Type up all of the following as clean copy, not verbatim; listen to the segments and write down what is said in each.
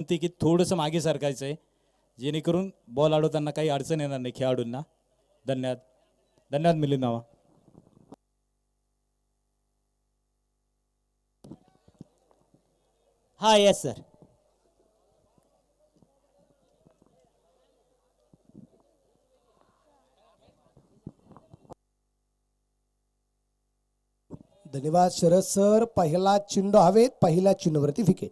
की थोडंसं मागे सरकायचं आहे जेणेकरून बॉल अडवताना काही अडचण येणार नाही खेळाडूंना. धन्यवाद. धन्यवाद मिलिंद मामा. हा येस सर. धन्यवाद शरद सर. पहिला चेंडू हवेत, पहिल्या चेंडूवरती विकेट.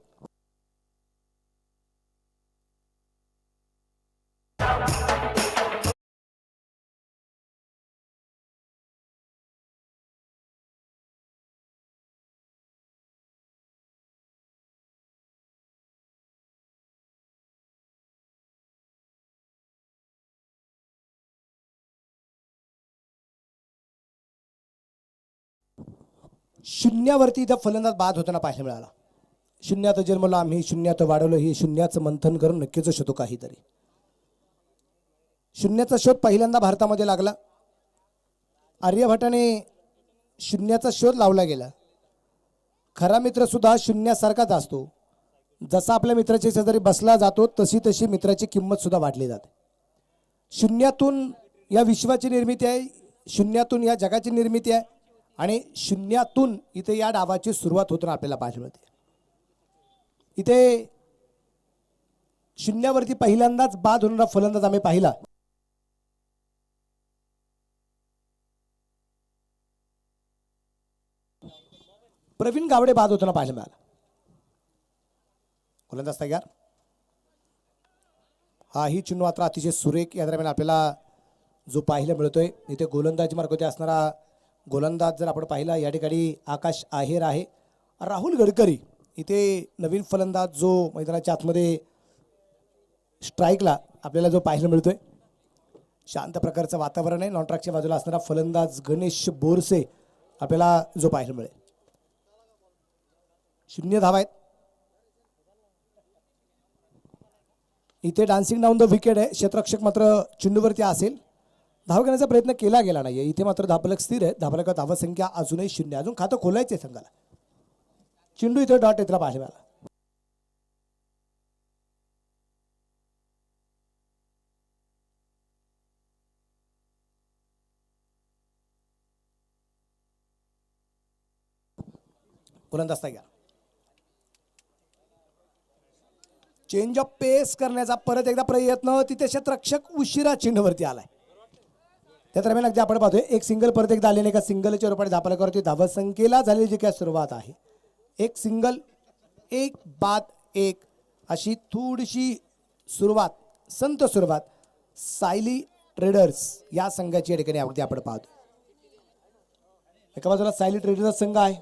शून्यावरती इथं फलंदाज बाद होताना पाहायला मिळाला. शून्यात जन्मलो आम्ही, शून्यात वाढवलं, हे शून्याचं मंथन करून नक्कीच शोधू काहीतरी. शून्याचा शोध पहिल्यांदा भारतामध्ये लागला. आर्यभट्टाने शून्याचा शोध लावला गेला. खरा मित्र सुद्धा शून्यासारखाच असतो. जसा आपल्या मित्राच्या शेजारी बसला जातो तशी तशी मित्राची किंमत सुद्धा वाढली जाते. शून्यातून या विश्वाची निर्मिती आहे, शून्यातून या जगाची निर्मिती आहे आणि शून्यातून इथे या डावाची सुरुवात होताना आपल्याला पाहायला मिळते. इथे शून्यावरती पहिल्यांदाच बाद होणारा फलंदाज आम्ही पाहिला. प्रवीण गावडे बाद होताना पाहायला मिळाला. गोलंदाज तयार. हा ही चेंडू मात्र अतिशय सुरेख या दरम्यान आपल्याला जो पाहायला मिळतोय. इथे गोलंदाजी मार्गावरती असणारा गोलंदाज जर आपण पाहिला या ठिकाणी आकाश आहेर आहे. राहुल गडकरी इथे नवीन फलंदाज जो मैदानाच्या आतमध्ये स्ट्राईकला आपल्याला जो पाहायला मिळतोय. शांत प्रकारचं वातावरण आहे. नॉनट्रॅकच्या बाजूला असणारा फलंदाज गणेश बोरसे आपल्याला जो पाहायला मिळेल. 0 धावा आहेत. इथे डान्सिंग डाऊन द विकेट आहे. क्षेत्ररक्षक मात्र चेंडूवरती असेल. धाव घेण्याचा प्रयत्न केला गेला नाहीये. इथे मात्र धावफलक स्थिर आहे. धावफलकात धावसंख्या अजूनही 0. अजून खातं खोलायचं आहे संघाला. चेंडू इथे डॉट येतला पाहायला मिळाला. गोलंदाज तयार. चेंज ऑफ पेस करण्याचा परत एकदा प्रयत्न. तिथे क्षेत्ररक्षक उशिरा चेंडूवरती आलाय. त्या दरम्यान अगदी आपण पाहतोय एक सिंगल परत एकदा आलेले. एका सिंगलच्या रूपाने धावफलकावरती धावसंख्येला झालेली जी काय सुरुवात आहे, एक सिंगल एक बाद एक अशी थोडीशी सुरुवात, संत सुरुवात सायली ट्रेडर्स या संघाची या ठिकाणी अगदी आपण पाहतो. एका बाजूला सायली ट्रेडर्सचा संघ आहे,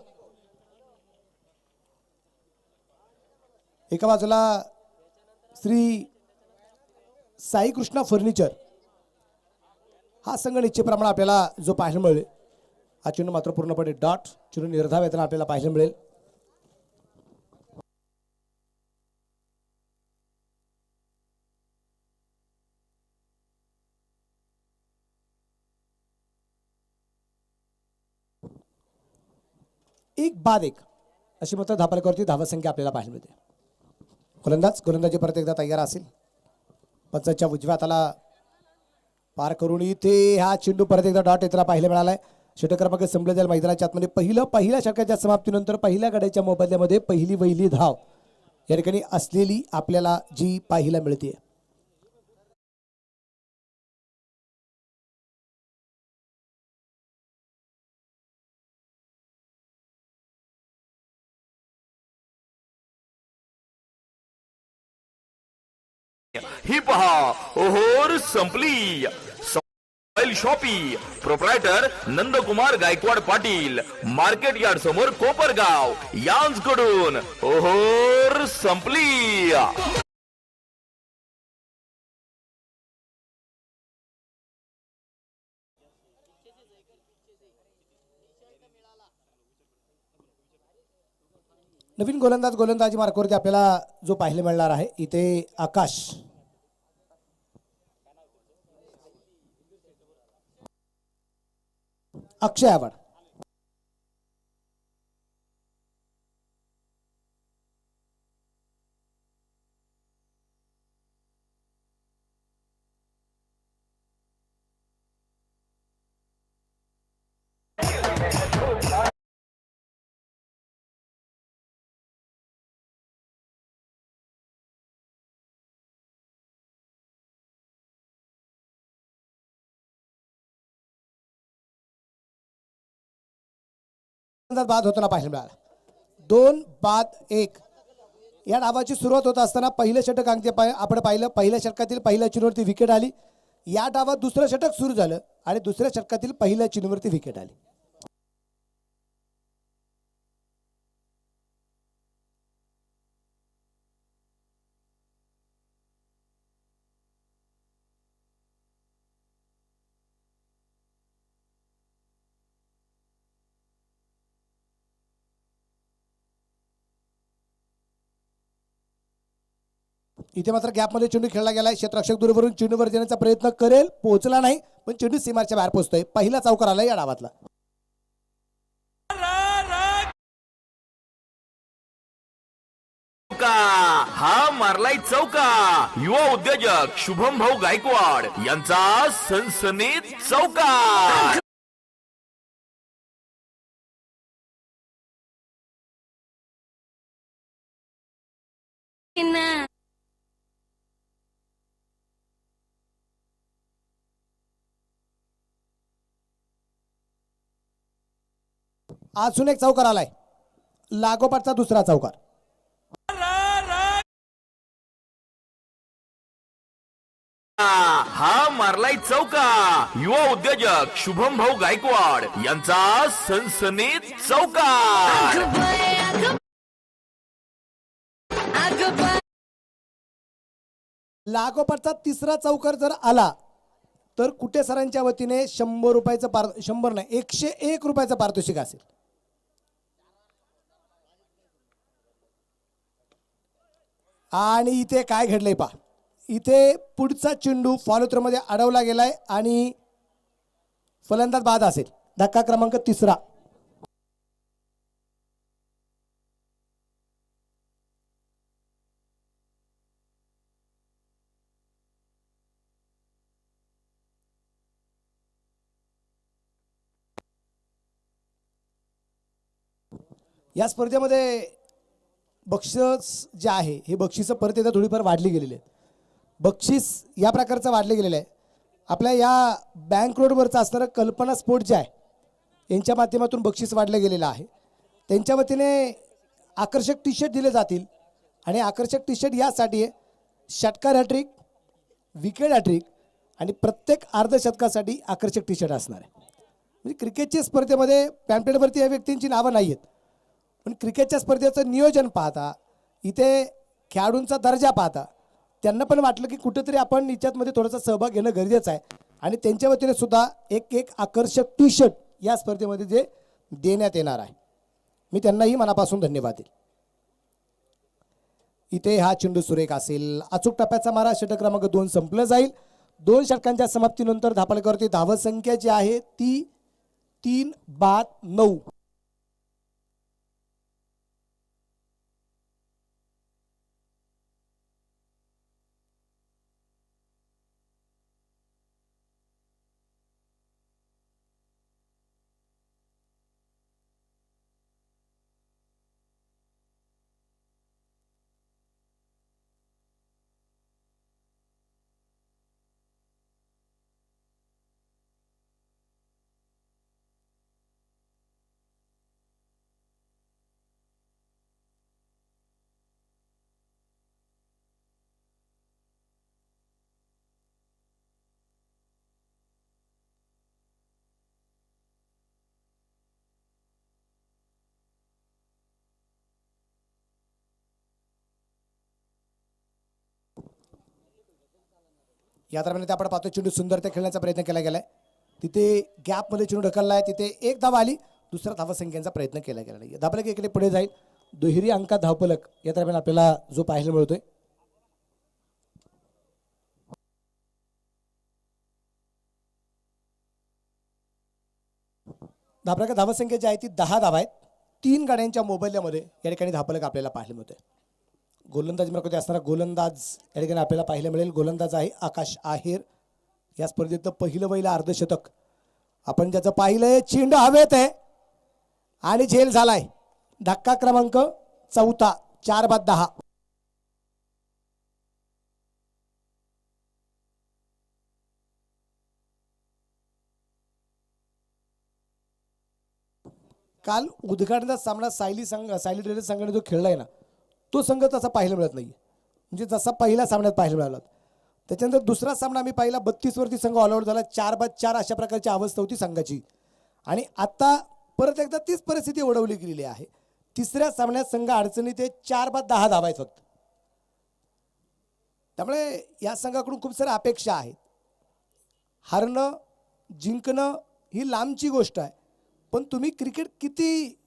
एका बाजूला श्री साई कृष्णा फर्निचर हा संघ निश्चितप्रमाणे आपल्याला जो पाहायला मिळेल. हा चेंडू मात्र पूर्णपणे डॉट चेंडू निर्धाव येताना आपल्याला पाहायला मिळेल. एक बाद एक अशी मात्र धावफलकावरती धावसंख्या आपल्याला पाहायला मिळते. गोलंदाजी परत एकदा तयार असेल. पंचाच्या उजव्या हाताला पार करून इथे हा चेंडू परत एकदा डॉट येताना पाहायला मिळालाय. षटक क्रमांक संपले जाईल मैदानाच्या आतमध्ये. पहिल्या षटकाच्या समाप्तीनंतर पहिल्या गड्याच्या मोबदल्यामध्ये पहिली धाव या ठिकाणी असलेली आपल्याला जी पाहायला मिळते. ही पहा ओहोर संपली. Shoppe proprietor Nandkumar Gaikwad Patil, market yard समोर कोपरगाव यांकडून ओहोर संपली. नवीन गोलंदाजी मार्गावरती आपल्याला जो पाहायला मिळणार आहे इथे आकाश अक्षय आव्हाड. बाद होताना पाहायला मिळाला. 2-1. या डावाची सुरुवात होत असताना पहिलं षटक आपण पाहिलं. पहिल्या षटकातील पहिल्या चेंडूवरती विकेट आली. या डावात दुसरं षटक सुरू झालं आणि दुसऱ्या षटकातील पहिल्या चेंडूवरती विकेट आली. इथे मात्र गॅपमध्ये चेंडू खेळला गेलाय. क्षेत्ररक्षक दूरवरून चेंडूवर देण्याचा प्रयत्न करेल, पोहोचला नाही, पण चेंडू सीमाच्या बाहेर पोहोचतोय. पहिला चौकार आला या डावातला. हा मारलाय चौका. युवा उद्योजक शुभम भाऊ गायकवाड यांचा सनसनीत चौकार. अजून एक चौकार आलाय. लागोपाठचा दुसरा चौकार. हा मारलाय चौका. युवा उद्योजक शुभम भाऊ गायकवाड यांचा सनसनीत चौकार. लागोपाठचा तिसरा चौकार जर आला तर कुटे सरांच्या वतीने 100 रुपयाचं 100 नाही 101 रुपयाचं पारितोषिक असेल. आणि इथे काय घडलंय पहा. इथे पुढचा चेंडू फॉलोथ्रोमध्ये अडवला गेलाय आणि फलंदाज बाद असेल. धक्का क्रमांक 3. या स्पर्धेमध्ये बक्षीस जे आहे हे बक्षीस परत एकदा थोडीफार वाढली गेलेली आहे. बक्षीस या प्रकारचं वाढले गेलेलं आहे. आपल्या या बँक रोडवरचं असणारं कल्पना स्पोर्ट जे आहे यांच्या माध्यमातून बक्षीस वाढलं गेलेलं आहे. त्यांच्या वतीने आकर्षक टी शर्ट दिले जातील आणि आकर्षक टी शर्ट यासाठी आहे षटकार हॅट्रिक, विकेट हॅट्रिक आणि प्रत्येक अर्धशतकासाठी आकर्षक टी शर्ट असणार आहे. म्हणजे क्रिकेटच्या स्पर्धेमध्ये पॅम्पलेटवरती या व्यक्तींची नावं नाही आहेत, पण क्रिकेटच्या स्पर्धेचं नियोजन पाहता, इथे खेळाडूंचा दर्जा पाहता त्यांना पण वाटलं की कुठेतरी आपण याच्यामध्ये थोडासा सहभाग घेणं गरजेचं आहे आणि त्यांच्या वतीने सुद्धा एक आकर्षक टी शर्ट या स्पर्धेमध्ये जे देण्यात येणार आहे. मी त्यांनाही मनापासून धन्यवाद देईल. इथे हा चेंडू सुरेख असेल. अचूक टप्प्याचा मारा. षटक क्रमांक 2 संपलं जाईल. 2 षटकांच्या समाप्तीनंतर धापलकरती धावत संख्या जी आहे ती 3-9. या दरम्यान आपण पाहतो चेंडू सुंदरता खेळण्याचा प्रयत्न केला गेलाय. तिथे गॅपमध्ये चेंडू ढकललाय. तिथे एक धाव आली. दुसरा धावसंख्येचा प्रयत्न केला गेला नाही. धावफलक इकडे पुढे जाईल. दुहेरी अंकात धावफलक या दरम्यान आपल्याला जो पाहायला मिळतोय. धावफलक धावसंख्या जी आहे ती 10 धावा आहेत. 3 गाड्यांच्या मोबाईलमध्ये या ठिकाणी धावफलक आपल्याला पाहायला मिळतोय. गोलंदाज मार्गामध्ये असणारा गोलंदाज या ठिकाणी आपल्याला पाहायला मिळेल. गोलंदाज आहे आकाश आहेर. या स्पर्धेतलं पहिलं वहिलं अर्धशतक आपण ज्याचं पाहिलंय. चेंडू हवेत आहे आणि झेल झालाय. धक्का क्रमांक 4. 4-10. काल उद्घाटनाचा सामना सायली टेलर संघाने जो खेळलाय ना, तो संघ तसा पाहायला मिळत नाही. म्हणजे जसा पहिल्या सामन्यात पाहायला मिळाला. त्याच्यानंतर दुसरा सामना आम्ही पाहिला 32 वरती संघ ऑल आउट झाला. 4-4 अशा प्रकारची अवस्था होती संघाची. आणि आता परत एकदा तीच परिस्थिती ओढवली गेलेली आहे. तिसऱ्या सामन्यात संघ अडचणीत आहे. 4-10 धावा आहेत फक्त. त्यामुळे या संघाकडून खूप साऱ्या अपेक्षा आहेत. हारणं जिंकणं ही लांबची गोष्ट आहे, पण तुम्ही क्रिकेट किती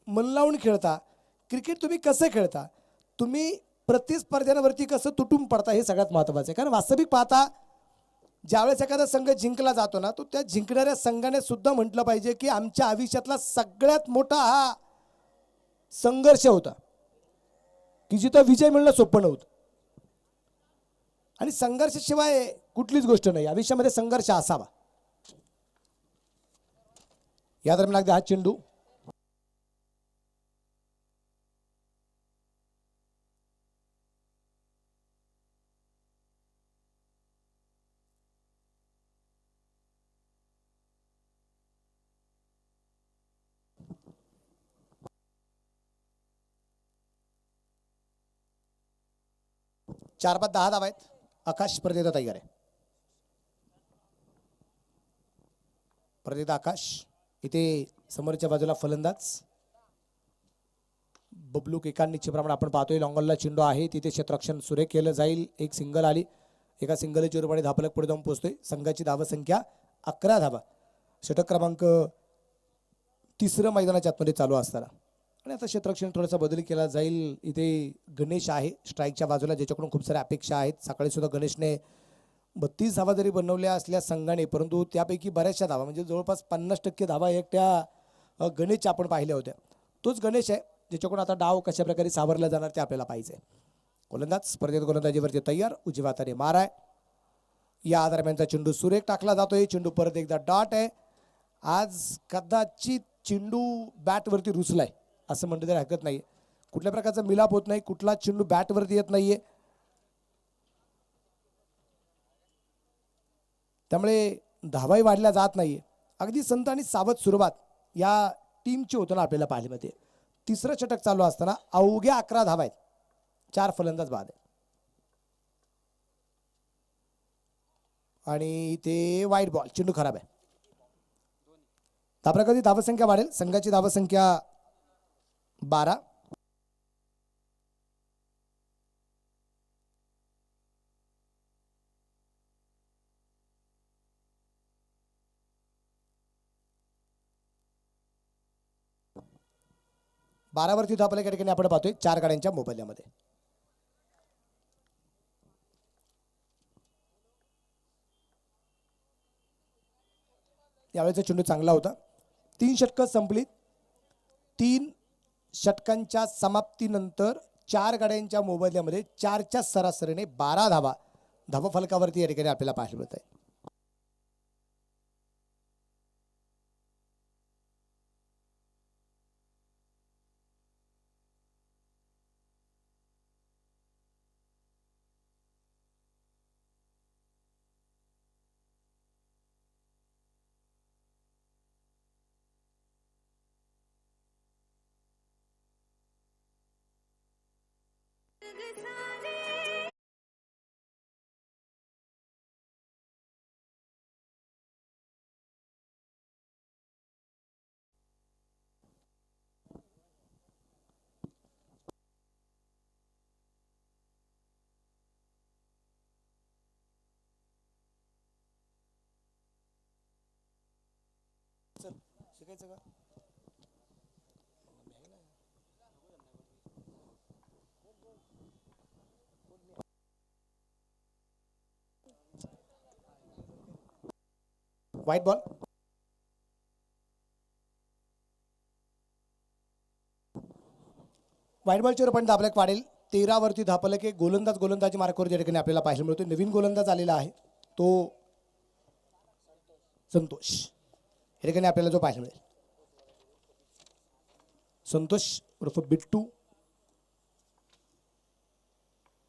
मन लावून खेळता, क्रिकेट तुम्ही कसं खेळता, तुम्ही प्रतिस्पर्ध्यांवरती कसं तुटून पडता, हे सगळ्यात महत्त्वाचं आहे. कारण वास्तविक पाहता ज्यावेळेस एखादा संघ जिंकला जातो ना, तो त्या जिंकणाऱ्या संघाने सुद्धा म्हटलं पाहिजे की आमच्या आयुष्यातला सगळ्यात मोठा हा संघर्ष होता, की जिथं विजय मिळणं सोपं नव्हतं. आणि संघर्षाशिवाय कुठलीच गोष्ट नाही. आयुष्यामध्ये संघर्ष असावा. या दरम्यान अगदी हा चेंडू चार बाद 10 धावा आहेत. आकाश प्रदेता तयार आहे. प्रदेता आकाश इथे समोरच्या बाजूला फलंदाज बबलू केकान निश्चितप्रमाणे आपण पाहतोय. लॉंगॉनला चेंडू आहे, तिथे क्षेत्ररक्षण सुरेख केलं जाईल. एक सिंगल आली. एका सिंगलच्या रूपाने धापलक पुढे जाऊन पोहोचतोय. संघाची धावसंख्या 11 धावा. षटक क्रमांक 3 मैदानाच्या आतमध्ये चालू असताना. आणि आता क्षेत्ररक्षण थोडासा बदल केला जाईल. इथे गणेश आहे स्ट्राईकच्या बाजूला, ज्याच्याकडून खूप साऱ्या अपेक्षा आहेत. सकाळी सुद्धा गणेशने 32 धावा जरी बनवल्या असल्या संघाने, परंतु त्यापैकी बऱ्याचशा धावा म्हणजे जवळपास 50% धावा एकट्या गणेशच्या आपण पाहिल्या होत्या. तोच गणेश आहे ज्याच्याकडून आता डाव कशा प्रकारे सावरला जाणार ते आपल्याला पाहिजे. गोलंदाज स्पर्धेत गोलंदाजीवरती तयार. उजव्या हाताने मार आहे. या दरम्यानचा चेंडू सुरेख टाकला जातोय. चेंडू परत एकदा डॉट आहे. आज कदाचित चेंडू बॅटवरती रुसलाय असं म्हणलं तरी हरकत नाही. कुठल्या प्रकारचा मिलाप होत नाही. कुठला चेंडू बॅटवरती येत नाहीये. त्यामुळे धावाही वाढल्या जात नाहीये. अगदी संत आणि सावध सुरुवात या टीमची होताना आपल्याला पाहायला मिळते. तिसरं षटक चालू असताना अवघ्या 11 धावा आहेत. 4 फलंदाज बाद आहे. आणि इथे वाईट बॉल. चेंडू खराब आहे. त्याप्रकारे धावसंख्या वाढेल. संघाची धावसंख्या 12. बारावरती धापल्या या ठिकाणी आपण पाहतोय 4 गाड्यांच्या मोबाईलमध्ये. यावेळेचा चेंडू चांगला होता. 3 षटकं संपली. 3 षटकांच्या समाप्तीनंतर 4 गाड्यांच्या मोबाईलमध्ये 4च्या सरासरीने 12 धावा धावफलकावरती या ठिकाणी आपल्याला पाहायला मिळत आहे. शिकायचं का? White ball. व्हाईट बॉलचे रूपाने धापलक वाढेल. 13 वरती धापलक एक गोलंदाजी मार्कावर या ठिकाणी आपल्याला पाहायला मिळतो. नवीन गोलंदाज आलेला आहे तो संतोष. या ठिकाणी आपल्याला जो पाहायला मिळेल संतोष उर्फ बिट्टू.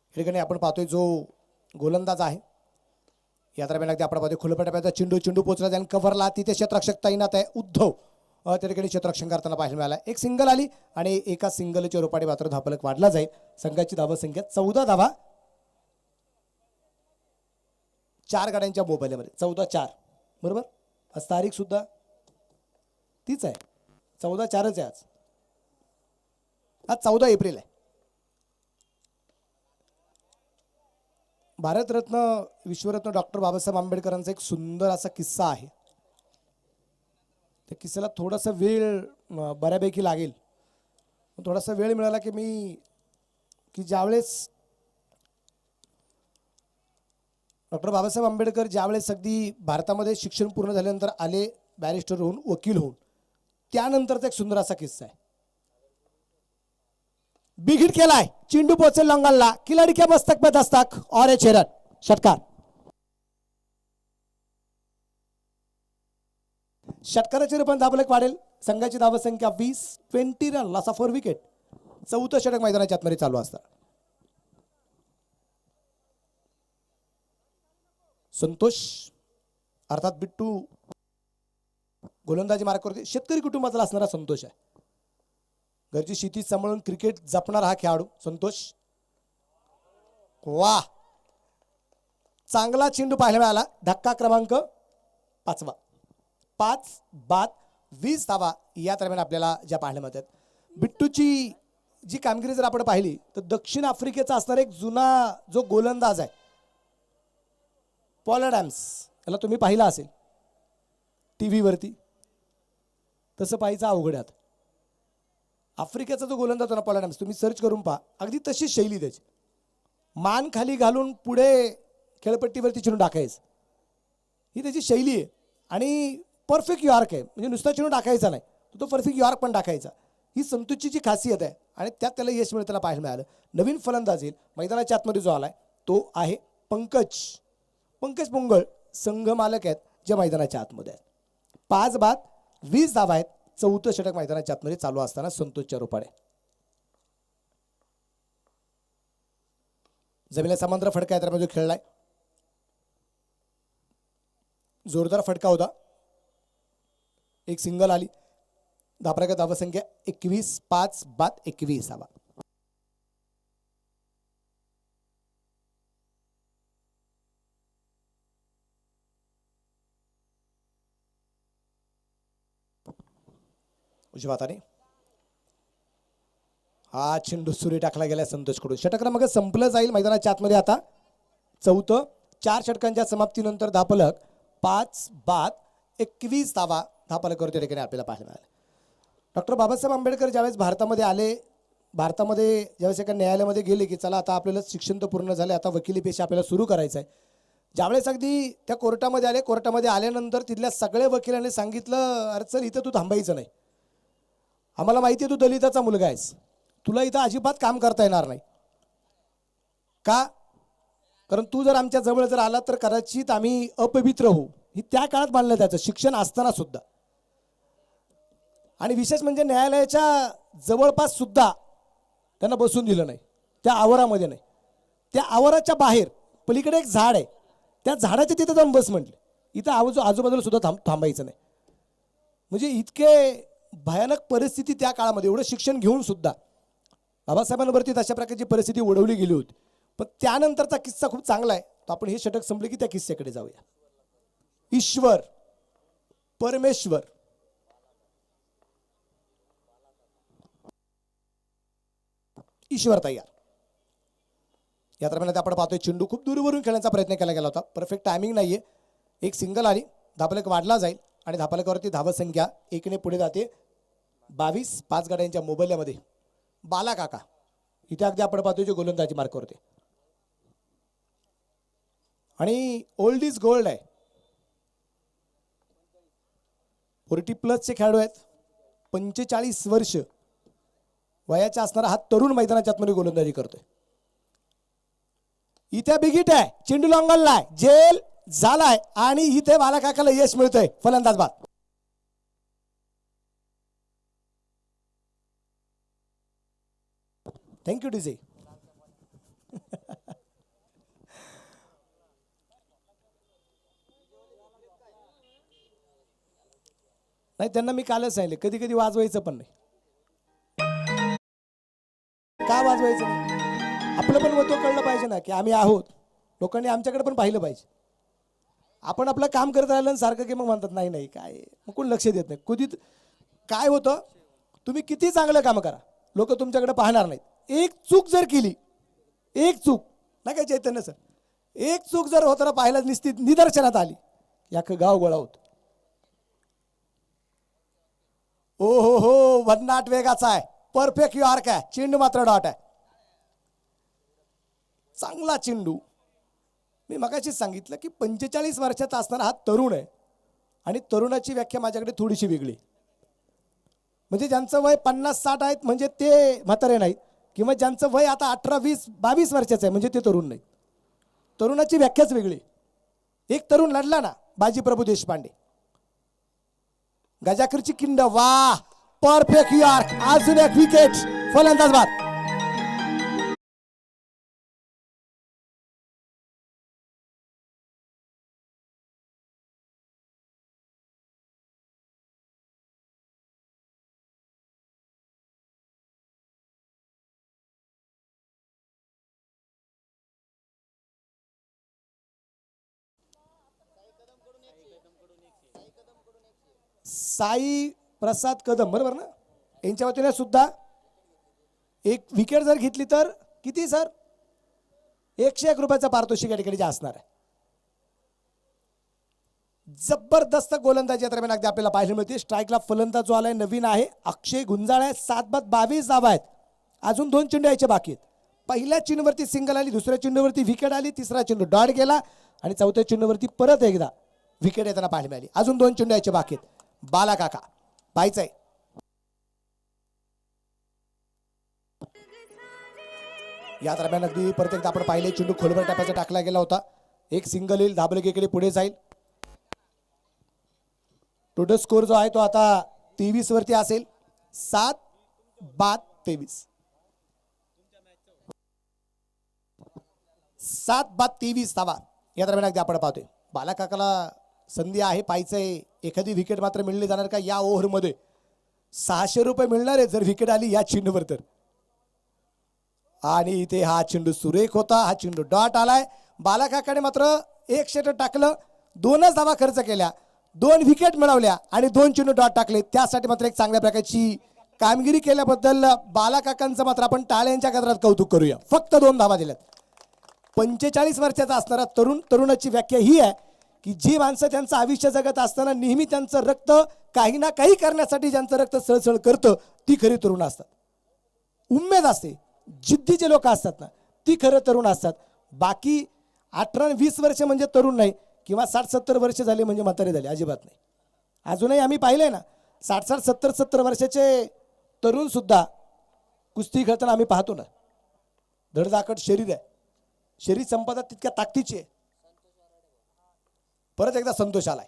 या ठिकाणी आपण पाहतोय जो गोलंदाज आहे. या दरम्यान अगदी आपण पाहतोय खुल्या टप्प्याचा चेंडू पोचला जाईल कव्हरला. तिथे क्षेत्ररक्षक तैनात आहे. उद्धव त्या ठिकाणी क्षेत्ररक्षण करताना पाहायला मिळाला. एक सिंगल आली आणि एका सिंगलच्या रूपाने मात्र धावफलक वाढला जाईल. संघाची धावसंख्या 14 धावा 4 गाड्यांच्या मोबाईलमध्ये 14-4 बरोबर. आज तारीख सुद्धा तीच आहे 14-4च आहे. आज 14 एप्रिल आहे. भारतरत्न विश्वरत्न डॉक्टर बाबासाहेब आंबेडकरांचा एक सुंदर असा किस्सा आहे. त्या किस्साला थोडासा वेळ बऱ्यापैकी लागेल. थोडासा वेळ मिळाला की ज्यावेळेस डॉक्टर बाबासाहेब आंबेडकर ज्यावेळेस अगदी भारतामध्ये शिक्षण पूर्ण झाल्यानंतर आले बॅरिस्टर होऊन वकील होऊन, त्यानंतरचा एक सुंदर असा किस्सा आहे. बिघिट केलाय, चेंडू पोहोचेल लॉंगॉनला, खिलाडी के मस्तक पे दस्तक और एक रन. षटकार. षटकाराच्या रूपाने धावफलक वाढेल. संघाची धावसंख्या 20 रन लॉस ऑफ 4 विकेट. 4थं षटक मैदानाच्या आतमध्ये चालू असतात. संतोष अर्थात बिट्टू गोलंदाजी मार्क करते. शेतकरी कुटुंबातला असणारा संतोष आहे. घरची शेती सांभाळून क्रिकेट जपणारा हा खेळाडू संतोष. वा, चांगला चेंडू पाहायला मिळाला. धक्का क्रमांक 5. 5 बाद 20 धावा या दरम्यान आपल्याला ज्या पाहायला मिळतात. बिट्टूची जी कामगिरी जर आपण पाहिली तर दक्षिण आफ्रिकेचा असणारा एक जुना जो गोलंदाज आहे पॉल ॲडम्स, याला तुम्ही पाहिला असेल टीव्ही वरती. तसं पाहायचं अवघड आहे. आफ्रिकेचा जो गोलंदाज होता पॉल ॲडम्स, तुम्ही सर्च करून पहा, अगदी तशीच शैली त्याची. मान खाली घालून पुढे खेळपट्टीवरती चेंडू टाकायचं ही त्याची शैली आहे. आणि परफेक्ट यॉर्क आहे, म्हणजे नुसता चेंडू टाकायचा नाही, तो परफेक्ट यॉर्क पण टाकायचा. ही संतोषची जी खासियत आहे आणि त्यात त्याला यश मिळताना पाहायला मिळालं. नवीन फलंदाज येईल मैदानाच्या आतमध्ये जो आलाय तो आहे पंकज पोंगळ. संघ मालक आहेत जे मैदानाच्या आतमध्ये आहेत. 5 बाद 20 धावा आहेत. 4थं षटक मैदानाच्या आतमध्ये चालू असताना संतोषच्या रूपाने जमिनीला समांतर फटका या दरम्यान जो खेळलाय, जोरदार फटका होता. एक सिंगल आली. धापराच्या धावसंख्या 21. 5 बाद 21 धावा. उजव्या हाताने हा चेंडू सुरी टाकला गेला संतोषकडून. षटक क्रमांक संपलं जाईल मैदानाच्या आतमध्ये. आता 4थं 4 षटकांच्या समाप्तीनंतर धापलक 5 बाद 21 धावा धापलकावर त्या ठिकाणी आपल्याला पाहायला मिळाले. डॉक्टर बाबासाहेब आंबेडकर ज्यावेळेस भारतामध्ये आले, भारतामध्ये ज्यावेळेस एका न्यायालयामध्ये गेले की चला आता आपल्याला शिक्षण तर पूर्ण झाले, आता वकिली पेशा आपल्याला सुरू करायचा आहे. ज्यावेळेस अगदी त्या कोर्टामध्ये आले, कोर्टामध्ये आल्यानंतर तिथल्या सगळ्या वकिलांनी सांगितलं, अरे चल इथं तू थांबायचं नाही, आम्हाला माहिती आहे तू दलिताचा मुलगा आहेस, तुला इथं अजिबात काम करता येणार नाही. का? कारण तू जर आमच्या जवळ जर आला तर कदाचित आम्ही अपवित्र होऊ. ही त्या काळात मानलं त्याचं शिक्षण असताना सुद्धा. आणि विशेष म्हणजे न्यायालयाच्या जवळपास सुद्धा त्यांना बसून दिलं नाही, त्या आवारामध्ये नाही. त्या आवाराच्या बाहेर पलीकडे एक झाड आहे, त्या झाडाच्या तिथं जाऊन बस म्हटले. इथं आजूबाजूला सुद्धा थांबायचं नाही. म्हणजे इतके भयानक परिस्थिती त्या काळामध्ये, एवढं शिक्षण घेऊन सुद्धा बाबासाहेबांवरती तशा प्रकारची परिस्थिती ओढवली गेली होती. पण त्यानंतरचा किस्सा खूप चांगला आहे. तर आपण हे षटक संपले की त्या किस्स्याकडे जाऊया. ईश्वर परमेश्वर ईश्वर तयार. या दरम्यान आपण पाहतोय चेंडू खूप दूरवरून खेळण्याचा प्रयत्न केला गेला होता. परफेक्ट टायमिंग नाहीये. एक सिंगल आली, धापलक वाढला जाईल आणि धापलकावरती धावसंख्या 1ने पुढे जाते. 22. 5 गाड्यांच्या मोबाईलमध्ये बाला काका इथे अगदी आपण पाहतोय जे गोलंदाजी मार्कवरती. आणि ओल्ड इज गोल्ड आहे. 40+ खेळाडू आहेत. 45 वर्ष वयाचा असणारा हा तरुण मैदानाच्या आतमध्ये गोलंदाजी करतोय. इथे बिगिट आहे, चेंडू लॉंगॉनला जेल झालाय आणि इथे बाला काकाला यश मिळतंय. फलंदाज बाद. Thank you DJ. नाही, त्यांना मी कालच सांगितले कधी कधी वाजवायचं पण नाही. का वाजवायचं नाही? आपलं पण महत्व कळलं पाहिजे ना की आम्ही आहोत, लोकांनी आमच्याकडे पण पाहिलं पाहिजे. आपण आपलं काम करत राहिलं सारखं की मग म्हणतात नाही नाही काय, मग कोण लक्ष देत नाही. कधी काय होतं, तुम्ही किती चांगलं काम करा लोक तुमच्याकडे पाहणार नाहीत. एक चूक जर केली, एक चूक नाही काय चैतन्य सर, एक चूक जर होताना पाहायला निदर्शनात आली, याचं गाव गोळा होत. ओ हो हो, भन्नाट वेगाचा आहे, परफेक्ट यॉर्क आहे, चेंडू मात्र डॉट आहे. चांगला चेंडू. मी मगाशीच सांगितलं की 45 वर्षाचा असताना हा तरुण आहे, आणि तरुणाची व्याख्या माझ्याकडे थोडीशी वेगळी. म्हणजे ज्यांचं वय 50-60 आहेत म्हणजे ते म्हातारे नाहीत, किंवा ज्यांचं वय आता 18-20-22 वर्षाचं आहे म्हणजे ते तरुण नाहीत. तरुणाची व्याख्याच वेगळी. एक तरुण लढला ना, बाजीप्रभू देशपांडे, गजाकरची किंड, वाह परफेक्ट यॉर्क, अजून एक विकेट, फलंदाज बाद. साई प्रसाद कदम, बरोबर ना, यांच्या वतीने सुद्धा एक विकेट जर घेतली तर किती सर, 101 रुपयाचा पारितोषिक या ठिकाणी असणार आहे. जबरदस्त गोलंदाजी या दरम्यान अगदी आपल्याला पाहायला मिळते. स्ट्राईकला फलंदाज जो आलाय नवीन आहे अक्षय गुंजाळ आहे. 7 बाद 22 धावा आहेत. अजून 2 चेंडू यायचे बाकी आहेत. पहिल्या चेंडूवरती सिंगल आली, दुसऱ्या चेंडूवरती विकेट आली, तिसरा चेंडू डॉट गेला, आणि चौथ्या चेंडूवरती परत एकदा विकेट येताना पाहायला मिळाली. अजून 2 चेंडू यायचे बाकी आहेत. बाला काका पाहायचंय. या दरम्यान अगदी परत एकदा आपण पाहिले चेंडू खोलवर टाकायचा टाकला गेला होता. एक सिंगल येईल, धाबलगेकडे पुढे जाईल. टोटल स्कोर जो आहे तो आता 23 वरती असेल. 7 बाद 23, 7 बाद 23 धावा या दरम्यान अगदी आपण पाहतोय. बाला काकाला संधी आहे, पाहायचंय एखादी विकेट मात्र मिळली जाणार का या ओव्हरमध्ये. 600 रुपये मिळणार आहे जर विकेट आली या चेंडूवर तर. आणि इथे हा चेंडू सुरेख होता, हा चेंडू डॉट आलाय. बाला काकाने मात्र एक षटक टाकलं, 2च धावा खर्च केल्या, 2 विकेट मिळवल्या आणि 2 चेंडू डॉट टाकले. त्यासाठी मात्र एक चांगल्या प्रकारची कामगिरी केल्याबद्दल बाला काकांचं मात्र आपण टाळ्यांच्या गजरात कौतुक करूया. फक्त 2 धावा दिल्यात. 45 वर्षाचा असणारा तरुणाची व्याख्या ही आहे की जी माणसं त्यांचं आयुष्य जगत असताना नेहमी त्यांचं रक्त काही ना काही करण्यासाठी ज्यांचं रक्त सळसळ करतं ती खरी तरुण असतात. उमेद असते, जिद्दीचे लोक असतात ना ती खरं तरुण असतात. बाकी 18-20 वर्ष म्हणजे तरुण नाही, किंवा 60-70 वर्ष झाले म्हणजे म्हातारे झाले, अजिबात नाही. अजूनही आम्ही पाहिलंय ना 60-60, 70-70 वर्षाचे तरुण सुद्धा कुस्ती खेळताना आम्ही पाहतो ना. धडधाकट शरीर आहे, शरीर संपदा तितक्या ताकदीची आहे. परत एकदा संतोष आलाय.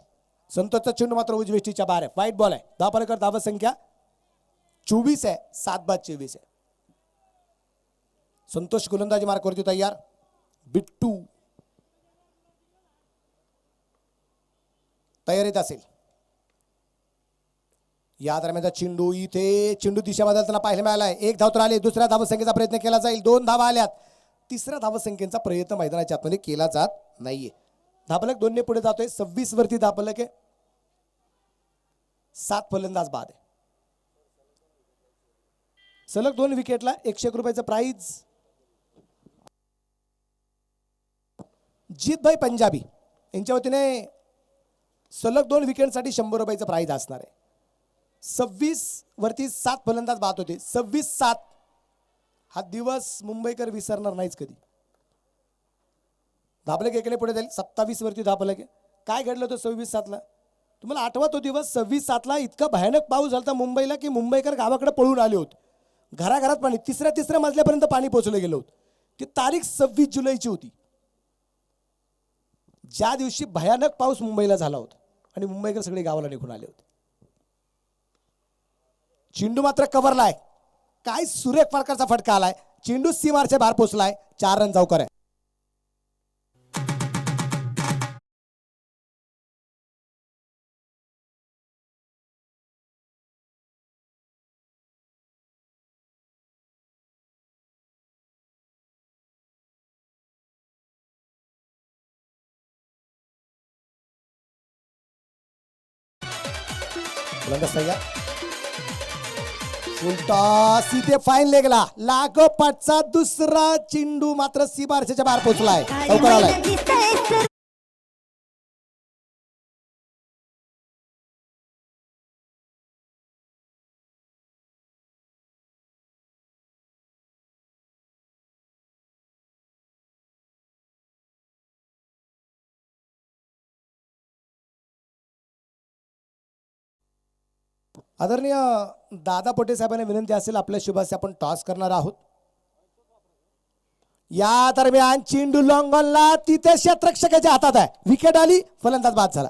संतोषचा चेंडू मात्र उजवेष्टीच्या बाहेर आहे. वाईट बॉल आहे. धावफलकावर धावा संख्या 24 आहे. 7 बाद 24 आहे. संतोष गोलंदाजी मार्कवरती तयार. बिट्टू तयारीत असेल. या दरम्यानचा चेंडू, इथे चेंडू दिशा बदलताना पाहायला मिळालाय. 1 धाव तर आले, दुसऱ्या धावसंख्येचा प्रयत्न केला जाईल. 2 धावा आल्यात, तिसऱ्या धावसंख्येचा प्रयत्न मैदानाच्या आतमध्ये केला जात नाहीये. धाबलक 2 ने पुढे जातोय. 26 वरती धाबलक आहे. 7 फलंदाज बाद आहे. सलग 2 विकेटला 101 रुपयाचं प्राइज. जीतभाई पंजाबी यांच्या वतीने सलग 2 विकेटसाठी 100 रुपयाचं प्राइज असणार आहे. 26 वरती 7 फलंदाज बाद होते. 26-7 हा दिवस मुंबईकर विसरणार नाहीच कधी. धाबलक एकडे पुढे जाईल. 27 वरती धाबलक आहे. काय घडलं होतं 26-7ला तुम्हाला आठवा तो दिवस? 26-7ला इतका भयानक पाऊस झाला मुंबईला की मुंबईकर गावाकडे पळून आले होते. घराघरात पाणी, तिसऱ्या मजल्यापर्यंत पाणी पोहोचलं गेलं होतं. ती तारीख 26 जुलैची होती, ज्या दिवशी भयानक पाऊस मुंबईला झाला होता आणि मुंबईकर सगळे गावाला निघून आले होते. चेंडू मात्र कव्हरलाय. काय सुरेख प्रकारचा फटका आलाय. चेंडू सीमारच्या बाहेर पोहोचलाय. 4 रन जाऊकर आहे. फलंदाज तयार. फुल टॉस इथे फाईन लेगला. लागोपाठचा दुसरा चेंडू मात्र सीमारेषेच्या बाहेर पोहोचलाय. लवकर आलाय. आदरणीय दादा पोटे साहेबांना विनंती असेल आपल्या शुभास आपण टॉस करणार आहोत. या दरम्यान चेंडू लॉंगॉनला तिथे क्षेत्ररक्षकाच्या हातात आहे. विकेट आली. फलंदाज बाद झाला.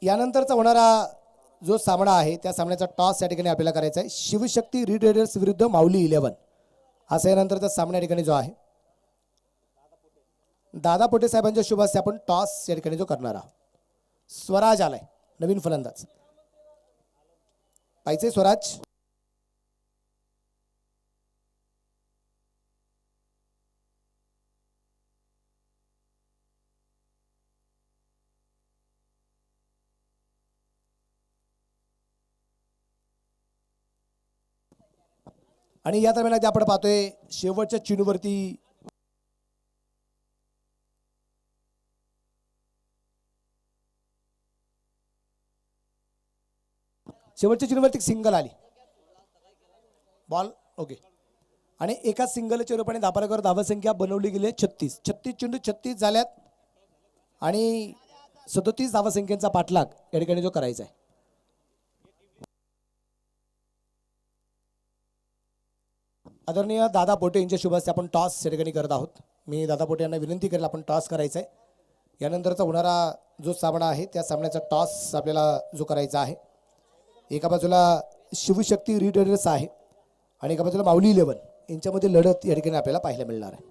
यानंतरचा होणारा जो सामना आहे त्या सामन्याचा टॉस या ठिकाणी आपल्याला करायचा आहे. शिवशक्ती रीड रेडर्स विरुद्ध माऊली 11 असा यानंतरचा सामना या ठिकाणी जो आहे दादा पोटे साहेबांच्या शुभ हस्ते आपण टॉस या ठिकाणी जो करणार आहोत. स्वराज आलाय नवीन फलंदाज. पाहिजे स्वराज. आणि या दरम्यान आपण पाहतोय शेवटच्या चेंडूवरती सिंगल आली. Ball okay. आणि एका सिंगलच्या रूपाने धापालेकर धावसंख्या बनवली गेली 36. 36 चेंडू 36 झाल्यात आणि 37 धावसंख्येचा पाठलाग या ठिकाणी जो करायचा आहे. आदरणीय दादा पोटे यांच्या शुभ हस्ते आपण टॉस या ठिकाणी करत आहोत. मी दादा पोटे यांना विनंती करेल आपण टॉस करायचा आहे. यानंतरचा होणारा जो सामना आहे त्या सामन्याचा टॉस आपल्याला जो करायचा आहे. एका बाजूला शिवशक्ती रीडर्स आहे आणि एका बाजूला माऊली 11 यांच्यामध्ये लढत या ठिकाणी आपल्याला पाहायला मिळणार आहे.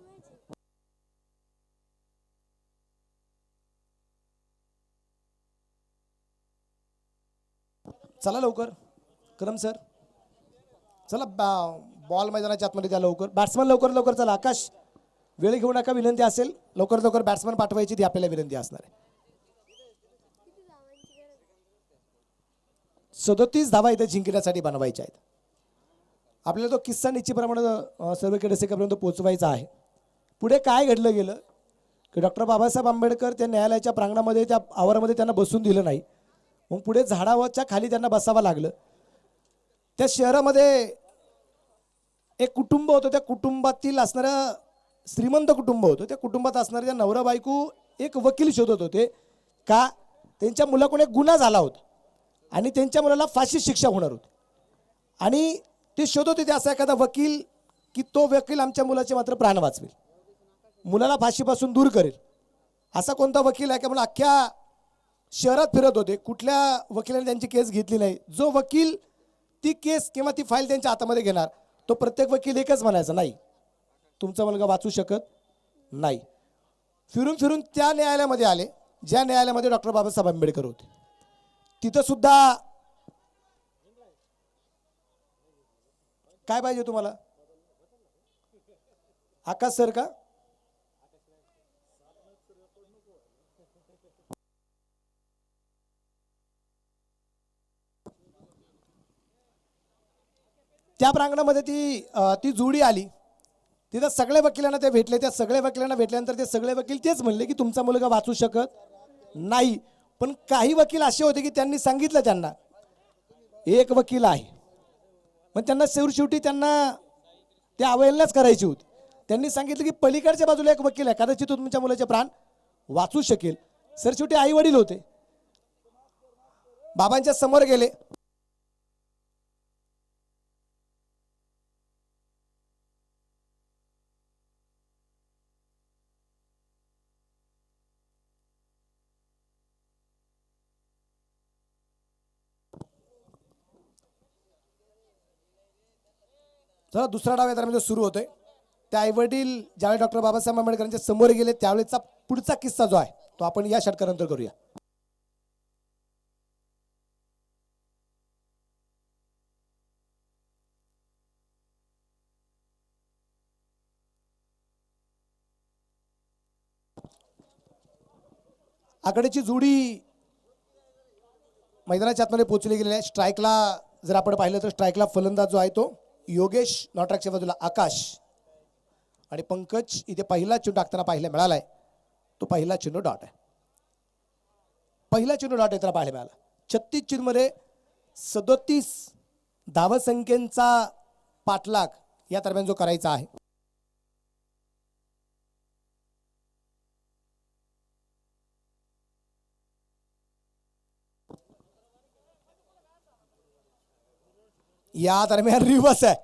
चला लवकर करम सर. चला बॉल मैदानाच्या आतमध्ये द्या लवकर. बॅट्समन लवकर लवकर चला. आकाश वेळ घेऊ नका. विनंती असेल लवकर लवकर बॅट्समन पाठवायची ती आपल्याला विनंती असणार आहे. 37 धावा इथे जिंकण्यासाठी बनवायच्या आहेत. आपल्याला तो किस्सा निश्चितप्रमाणे सर्व केडसेकापर्यंत पोहोचवायचा आहे. पुढे काय घडलं गेलं की डॉक्टर बाबासाहेब आंबेडकर त्या न्यायालयाच्या प्रांगणामध्ये त्या आवारामध्ये त्यांना बसून दिलं नाही. मग पुढे झाडावरच्या खाली त्यांना बसावं लागलं. त्या शहरामध्ये एक कुटुंब होतं. त्या कुटुंबातील असणारं श्रीमंत कुटुंब होतं. त्या कुटुंबात असणाऱ्या नवरा बायको एक वकील शोधत होते. का त्यांच्या मुलाकडून एक गुन्हा झाला होता आणि त्यांच्या मुलाला फाशी शिक्षा होणार होती आणि ते शोधत होते असा एखादा वकील की तो वकील आमच्या मुलाचे मात्र प्राण वाचवेल, मुलाला फाशीपासून दूर करेल. असा कोणता वकील आहे का म्हणून अख्ख्या शहरात फिरत होते. कुठल्या वकिलाने त्यांची केस घेतली नाही. जो वकील ती केस किंवा ती फाईल त्यांच्या हातामध्ये घेणार तो प्रत्येक वकील एकच म्हणायचा, नाही तुमचा मुलगा वाचू शकत नाही. फिरून फिरून त्या न्यायालयामध्ये आले ज्या न्यायालयामध्ये डॉक्टर बाबासाहेब आंबेडकर होते. तिथं सुद्धा काय पाहिजे तुम्हाला आकाश सर का? त्या प्रांगणामध्ये ती जोडी आली. तिथं सगळे वकिलांना ते भेटले. त्या सगळ्या वकिलांना भेटल्यानंतर ते सगळे वकील तेच म्हणले की तुमचा मुलगा वाचू शकत नाही. पण काही वकील असे होते की त्यांनी सांगितलं त्यांना एक वकील आहे, पण त्यांना शेवटी त्यांना ते अवहेलनाच करायची होती. त्यांनी सांगितलं की पलीकडच्या बाजूला एक वकील आहे, कदाचित तुमच्या मुलाचे प्राण वाचू शकेल. सर शेवटी आई वडील होते, बाबांच्या समोर गेले. चला दुसरा डाव या दरम्यान सुरू होतोय. त्या आईवडील ज्यावेळी डॉक्टर बाबासाहेब आंबेडकरांच्या समोर गेले त्यावेळेचा पुढचा किस्सा जो आहे तो आपण या षटकानंतर करूया. आकडेची जोडी मैदानाच्या आतमध्ये पोहोचली गेलेली आहे. स्ट्राईकला जर आपण पाहिलं तर स्ट्राईकला फलंदाज जो आहे तो योगेश, नॉट्रॅकच्या बाजूला आकाश आणि पंकज. इथे पहिला चेंडू टाकताना पाहायला मिळालाय तो पहिला चेंडू डॉट आहे. पहिला चेंडू डॉट येताना पाहायला मिळाला. 36 चेंडूमध्ये 37 धावसंख्येचा पाठलाग या दरम्यान जो करायचा आहे. या दरम्यान रिवर्स आहे.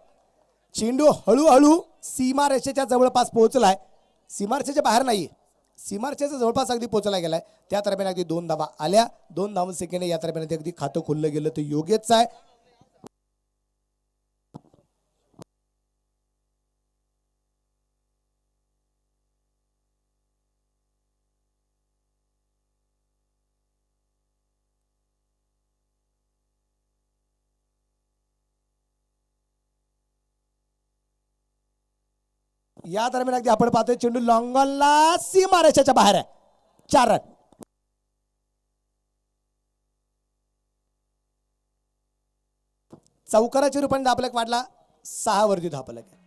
चेंडू हळूहळू सीमारेषेच्या जवळपास पोहोचलाय. सीमारेषेच्या बाहेर नाहीये, सीमारेषेच्या जवळपास अगदी पोहोचला गेलाय. त्या दरम्यान अगदी 2 धावा आल्या. 2 धावसंख्येने या दरम्यान अगदी खातं खोललं गेलं तर योग्यच आहे. या दरम्यान अगदी आपण पाहतोय चेंडू लॉंगॉनला सीमारेषेच्या बाहेर आहे. 4 रन. चौकाराच्या रूपाने धापलक वाढला. 6 वरती धापलक आहे.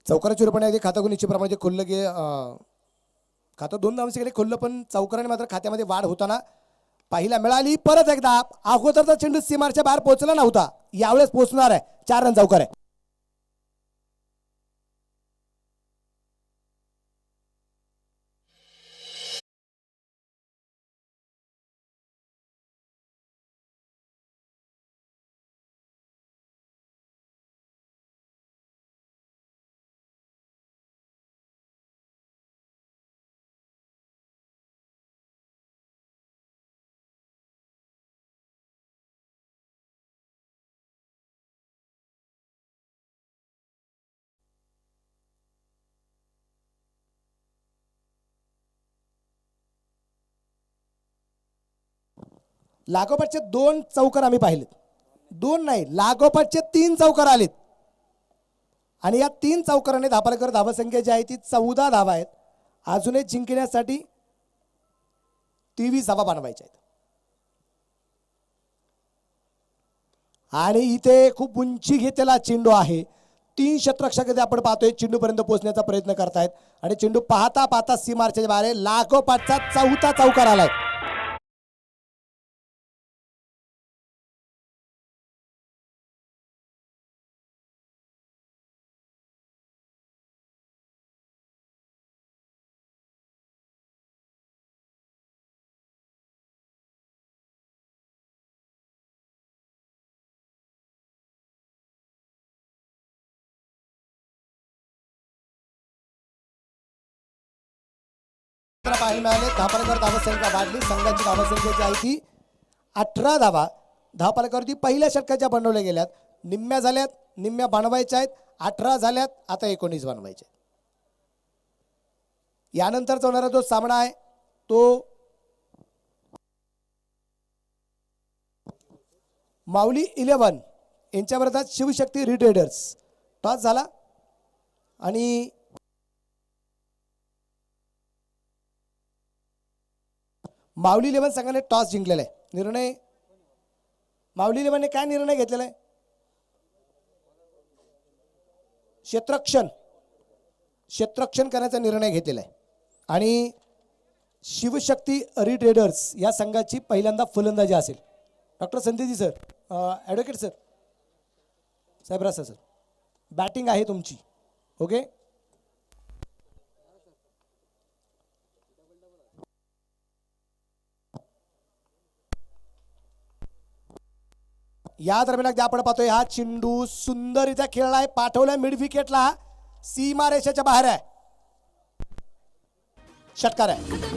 चौकाराच्या रूपाने अगदी खातं निश्चितप्रमाणे खुल्लं गे खातं 2 धावसंख्येने खुल्लं, पण चौकाराने मात्र खात्यामध्ये वाढ होताना पाहायला मिळाली. परत एकदा अगोदरचा चेंडू सीमारच्या बाहेर पोहोचला नव्हता, यावेळेस पोहोचणार आहे. 4 रन चौकार आहे. लागोपाठचे 2 चौकार आम्ही पाहिलेत. 2 नाही, लागोपाठचे 3 चौकार आलेत आणि या 3 चौकाराने धापालकर धावसंख्या जी आहे ती 14 धावा आहेत. अजूनही जिंकण्यासाठी 23 धावा बनवायच्या आहेत. आणि इथे खूप उंची घेतलेला चेंडू आहे. 3 षटरक्षक आपण पाहतोय चेंडू पर्यंत पोहोचण्याचा प्रयत्न करतायत आणि चेंडू पाहता पाहता सीमारच्या बाहेर लागोपाठचा 4था चौकार आलाय. पाहायला मिळाले. धापालकर धावसंख्या वाढली. संघाची धावसंख्या जी आहे ती 18 धावा धापालकरती पहिल्या षटकाच्या बनवल्या गेल्यात. निम्म्या झाल्यात, निम्म्या बनवायच्या आहेत. 18 झाल्यात, आता 19 बनवायचे. यानंतर होणारा जो सामना आहे तो माऊली 11 यांच्या विरोधात शिवशक्ती रिट्रेडर्स. टॉस झाला आणि माऊली 11 संघाने टॉस जिंकलेला आहे. निर्णय माऊली 11ने काय निर्णय घेतलेला आहे? क्षेत्ररक्षण करण्याचा निर्णय घेतलेला आहे आणि शिवशक्ती रिट्रेडर्स या संघाची पहिल्यांदा फलंदाजी असेल. Doctor Sandeji sir, advocate sir, Sahebraj sir, batting आहे तुमची. ओके, या दरम्यान आपण पाहतोय हा चेंडू सुंदररित्या खेळलाय, पाठवलाय मिड विकेटला. सीमारेषेच्या बाहेर आहे, षटकार आहे.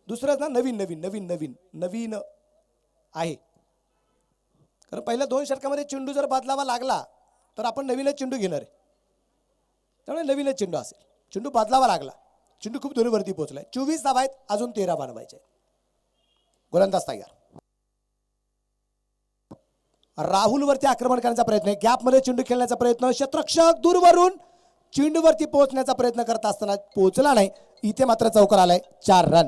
दुसरंच ना, नवीन नवीन नवीन नवीन नवीन आहे. कारण पहिल्या 2 षटकामध्ये चेंडू जर बदलावा लागला तर आपण नवीनच चेंडू घेणार आहे. त्यामुळे नवीनच चेंडू असेल. चेंडू बदलावा लागला, चेंडू खूप दूरवरती पोहोचलाय. 24 धावा आहेत, अजून 13 बनवायचे. गोलंदाज तयार. राहुलवरती आक्रमण करण्याचा प्रयत्न आहे. गॅपमध्ये चेंडू खेळण्याचा प्रयत्न. क्षेत्ररक्षक दूरवरून चेंडूवरती पोहोचण्याचा प्रयत्न करत असताना पोहोचला नाही. इथे मात्र चौकार आलाय. 4 रन.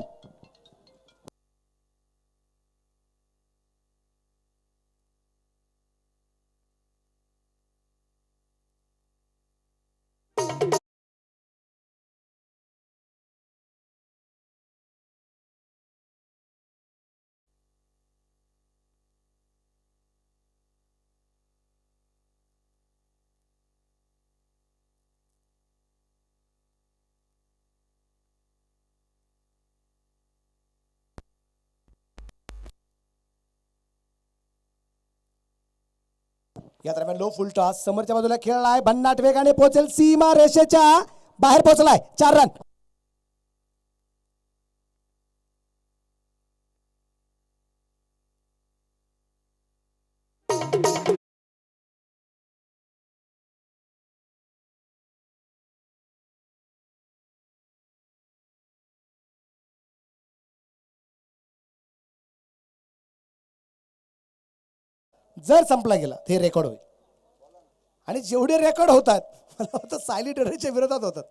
या दरम्यान लो फुल टॉस समोरच्या बाजूला खेळलाय. भन्नाट वेगाने पोहोचेल, सीमा रेषेच्या बाहेर पोहोचलाय. 4 रन. जर संपला गेला ते रेकॉर्ड होईल. आणि जेवढे रेकॉर्ड होतात मला वाटतं सायली टर्नरच्या विरोधात होतात.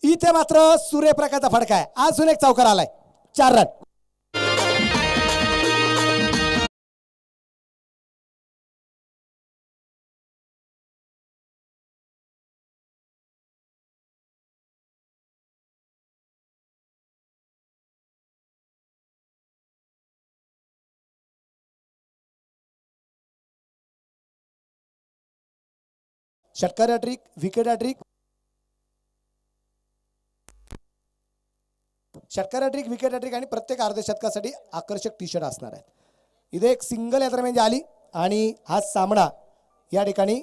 इथे मात्र सूर्यप्रकाशचा फडका आहे. अजून एक चौकार आलाय. 4 रन. षटकार हॅट्रिक, विकेट हॅट्रिक. षटकार हॅट्रिक, विकेट हॅट्रिक आणि प्रत्येक अर्धशतकासाठी आकर्षक टी शर्ट असणार आहेत. इथे एक सिंगल या दरम्यान आली आणि हा सामना या ठिकाणी